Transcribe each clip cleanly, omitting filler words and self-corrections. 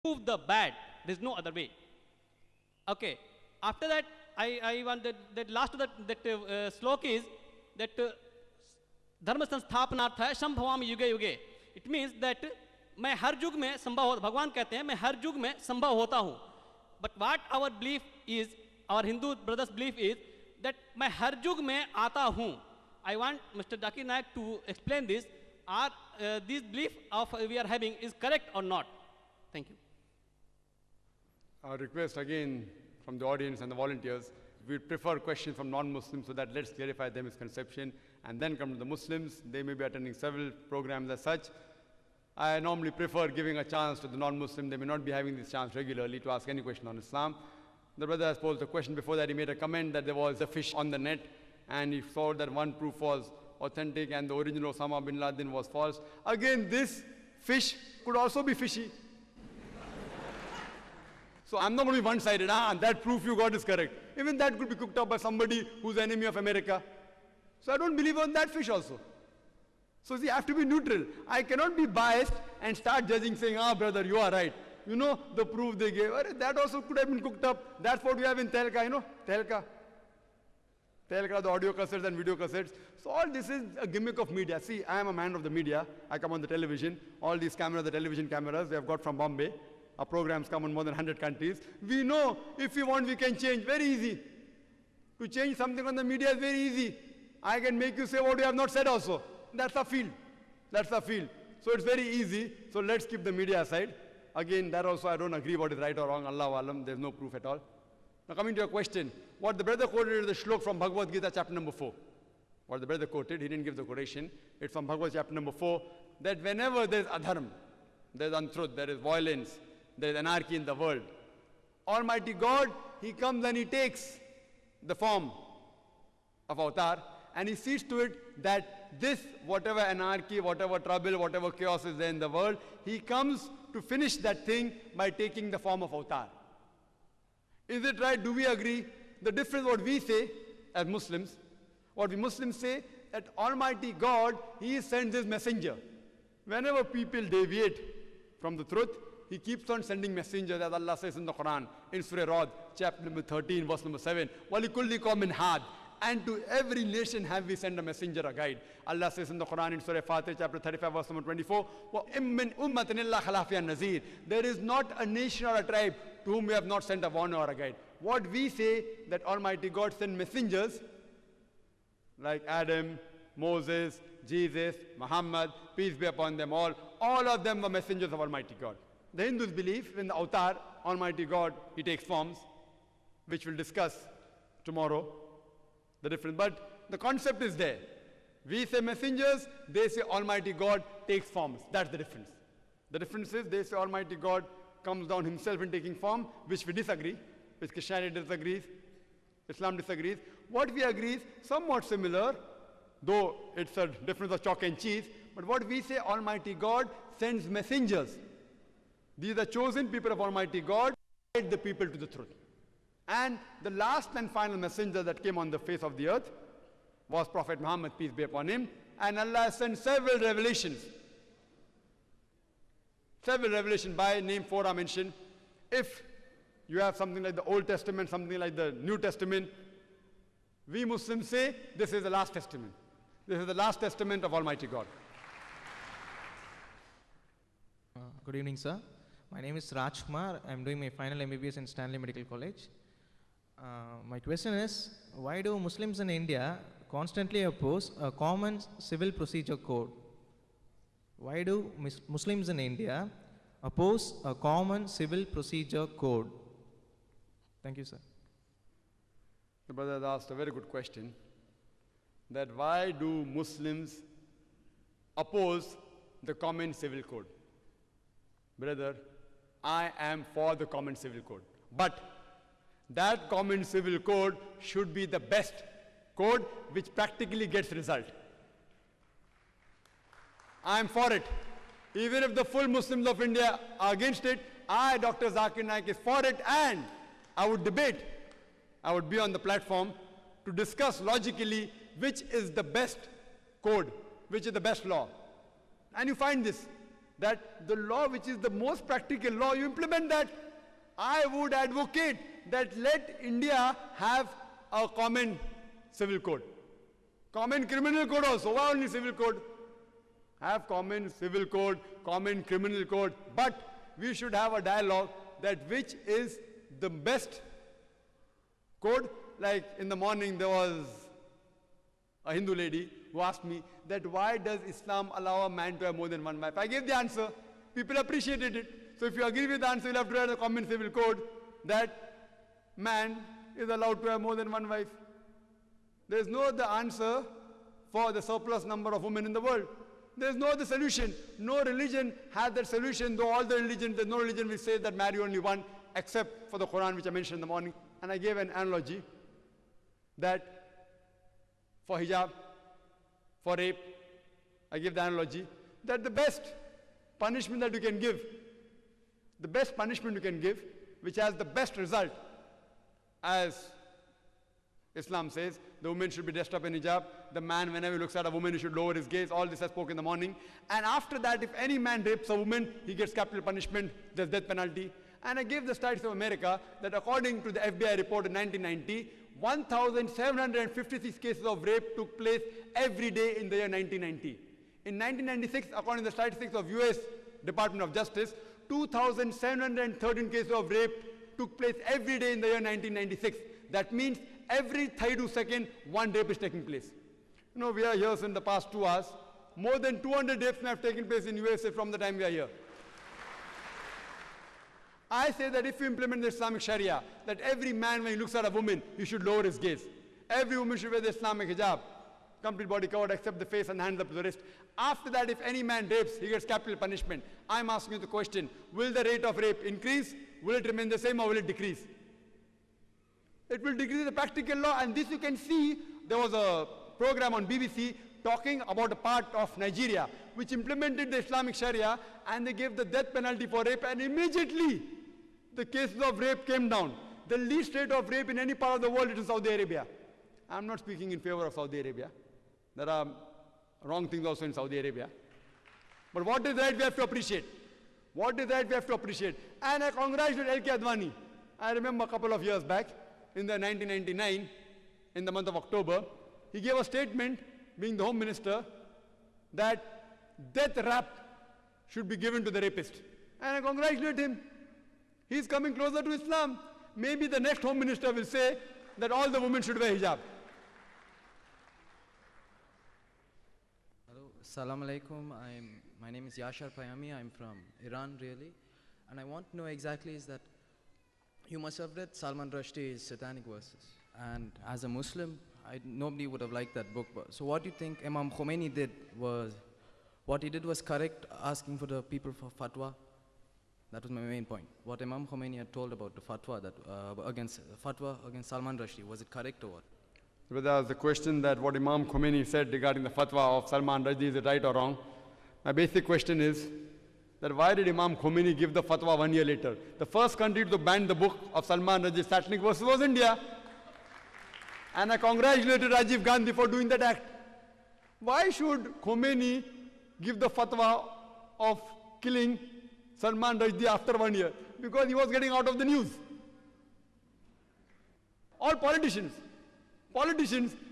remove the bad. There's no other way. Okay. After that, I want that last of that slok is that धर्म संस्थापनार्थ है संभवामि युगे युगे. It means that मैं हर युग में संभव हो, भगवान कहते हैं मैं हर युग में संभव होता हूँ. But what our belief is, our Hindu brothers' belief is that मैं हर युग में आता हूँ. I want Mr. Zakir Naik to explain this. Are this belief of we are having is correct or not? Thank you. Our request again from the audience and the volunteers, we prefer questions from non-Muslims so that let's clarify their misconception and then come to the Muslims. They may be attending several programs as such. I normally prefer giving a chance to the non-Muslim. They may not be having this chance regularly to ask any question on Islam. The brother has posed a question before that. He made a comment that there was a fish on the net and he saw that one proof was authentic and the original Osama bin Laden was false. Again, this fish could also be fishy. So I'm not going to be one-sided. That proof you got is correct. Even that could be cooked up by somebody who's the enemy of America. So I don't believe on that fish also. So see, I have to be neutral. I cannot be biased and start judging saying, brother, you are right. You know, the proof they gave, that also could have been cooked up. That's what we have in Tehelka, you know, Tehelka. Tehelka, the audio cassettes and video cassettes. So all this is a gimmick of media. See, I am a man of the media. I come on the television. All these cameras, the television cameras, we have got from Bombay. Our programs come in more than 100 countries. We know if we want, we can change. Very easy. To change something on the media is very easy. I can make you say what you have not said also. That's our field. That's our field. So it's very easy. So let's keep the media aside. Again, that also I don't agree what is right or wrong. Allahu Alam, there's no proof at all. Now coming to your question, what the brother quoted is the shlok from Bhagavad Gita chapter number 4. What the brother quoted, he didn't give the quotation. It's from Bhagavad chapter number 4, that whenever there's adharm, there's untruth, there is violence, there is anarchy in the world, Almighty God, He comes and He takes the form of avatar and He sees to it that this, whatever anarchy, whatever trouble, whatever chaos is there in the world, He comes to finish that thing by taking the form of avatar. Is it right? Do we agree? The difference what we say as Muslims, what we Muslims say, that Almighty God, He sends His messenger. Whenever people deviate from the truth, He keeps on sending messengers, as Allah says in the Quran, in Surah Rad, chapter number 13, verse number 7. وَلِكُلِّ قَوْمٍ هَادٍ. And to every nation have we sent a messenger, a guide. Allah says in the Quran, in Surah Fatih, chapter 35, verse number 24, وَإِمْ مِنْ أُمَّةٍ إِلَّا خَلَا فِيهَا النَّذِيرُ. There is not a nation or a tribe to whom we have not sent a warner or a guide. What we say, that Almighty God sent messengers, like Adam, Moses, Jesus, Muhammad, peace be upon them all of them were messengers of Almighty God. The Hindus believe in the avatar, Almighty God, He takes forms, which we'll discuss tomorrow, the difference. But the concept is there. We say messengers, they say Almighty God takes forms. That's the difference. The difference is they say Almighty God comes down Himself in taking form, which we disagree, which Christianity disagrees, Islam disagrees. What we agree is somewhat similar, though it's a difference of chalk and cheese, but what we say, Almighty God sends messengers. These are chosen people of Almighty God, guide the people to the truth. And the last and final messenger that came on the face of the earth was Prophet Muhammad, peace be upon him. And Allah sent several revelations. Several revelations, by name 4 are mentioned. If you have something like the Old Testament, something like the New Testament, we Muslims say this is the last testament. This is the last testament of Almighty God. Good evening, sir. My name is Raj Kumar. I'm doing my final MBBS in Stanley Medical College. My question is, why do Muslims in India constantly oppose a common civil procedure code? Why do Muslims in India oppose a common civil procedure code? Thank you, sir. The brother has asked a very good question, that why do Muslims oppose the common civil code? Brother, I am for the common civil code. But that common civil code should be the best code which practically gets result. I am for it. Even if the full Muslims of India are against it, I, Dr. Zakir Naik, is for it, and I would debate. I would be on the platform to discuss logically which is the best code, which is the best law. And you find this. that the law which is the most practical law, you implement that. I would advocate that let India have a common civil code. Common criminal code also. Why only civil code? Have common civil code, common criminal code, but we should have a dialogue that which is the best code. Like in the morning there was a Hindu lady who asked me that why does Islam allow a man to have more than one wife? I gave the answer. People appreciated it. So if you agree with the answer, you'll have to write a common civil code that man is allowed to have more than one wife. There is no other answer for the surplus number of women in the world. There is no other solution. No religion has that solution, though all the religions, there's no religion which says that marry only one, except for the Quran, which I mentioned in the morning. And I gave an analogy that for hijab, for rape, I give the analogy that the best punishment that you can give, the best punishment you can give, which has the best result, as Islam says, the woman should be dressed up in hijab, the man, whenever he looks at a woman, he should lower his gaze. All this I spoke in the morning. And after that, if any man rapes a woman, he gets capital punishment, there's death penalty. And I gave the stats of America that according to the FBI report in 1990, 1,756 cases of rape took place every day in the year 1990. In 1996, according to the statistics of US Department of Justice, 2,713 cases of rape took place every day in the year 1996. That means every 32 seconds, one rape is taking place. You know, we are here in the past 2 hours. More than 200 rapes have taken place in USA from the time we are here. I say that if you implement the Islamic Sharia, that every man, when he looks at a woman, he should lower his gaze. Every woman should wear the Islamic hijab, complete body covered except the face and hands up to the wrist. After that, if any man rapes, he gets capital punishment. I'm asking you the question, will the rate of rape increase? Will it remain the same or will it decrease? It will decrease the practical law, and this you can see. There was a program on BBC talking about a part of Nigeria which implemented the Islamic Sharia, and they gave the death penalty for rape, and immediately the cases of rape came down. The least rate of rape in any part of the world is in Saudi Arabia. I'm not speaking in favor of Saudi Arabia. There are wrong things also in Saudi Arabia. But what is right we have to appreciate. What is right we have to appreciate. And I congratulate L.K. Advani. I remember a couple of years back, in the 1999, in the month of October, he gave a statement, being the Home Minister, that death rap should be given to the rapist. And I congratulate him. He's coming closer to Islam. Maybe the next Home Minister will say that all the women should wear hijab. Hello, Assalamu alaikum. My name is Yashar Payami. I'm from Iran, really. And I want to know exactly is that you must have read Salman Rushdie's Satanic Verses. And as a Muslim, nobody would have liked that book. So what do you think Imam Khomeini did was, what he did was correct, asking for the people for fatwa? That was my main point. What Imam Khomeini had told about the fatwa against Salman Rushdie, was it correct or what? Whether the question that what Imam Khomeini said regarding the fatwa of Salman Rushdie, is it right or wrong? My basic question is that why did Imam Khomeini give the fatwa 1 year later? The first country to ban the book of Salman Rushdie's Satanic Verses was India. And I congratulated Rajiv Gandhi for doing that act. Why should Khomeini give the fatwa of killing Salman Rushdie after 1 year? Because he was getting out of the news. All politicians,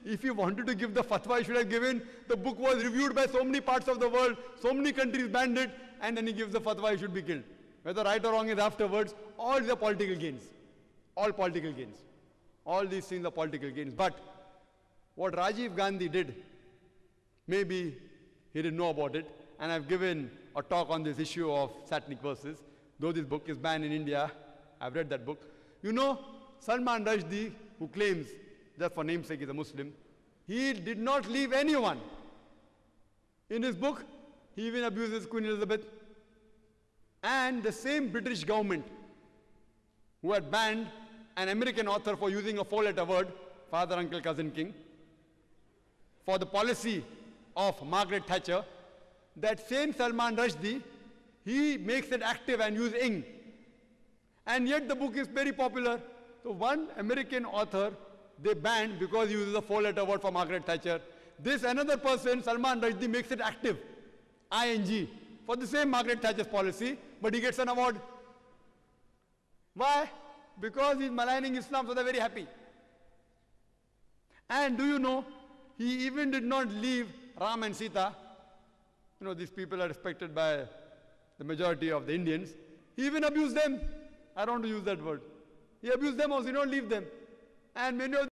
if you wanted to give the fatwa, you should have given. The book was reviewed by so many parts of the world, so many countries banned it, and then he gives the fatwa, he should be killed. Whether right or wrong is afterwards, all these are political gains. All political gains. All these things are political gains. But what Rajiv Gandhi did, maybe he didn't know about it, and I've given a talk on this issue of Satanic Verses. Though this book is banned in India, I've read that book. You know, Salman Rushdie, who claims, just for namesake, he's a Muslim, he did not leave anyone. In his book, he even abuses Queen Elizabeth. And the same British government who had banned an American author for using a 4-letter word, father, uncle, cousin, king, for the policy of Margaret Thatcher, that same Salman Rushdie, he makes it active and use ing. And yet the book is very popular. So one American author, they banned because he uses a 4-letter word for Margaret Thatcher. This another person, Salman Rushdie, makes it active, ing, for the same Margaret Thatcher's policy, but he gets an award. Why? Because he's maligning Islam, so they're very happy. And do you know, he even did not leave Ram and Sita. You know, these people are respected by the majority of the Indians. He even abused them. I don't want to use that word. He abused them also, he did not leave them. And many of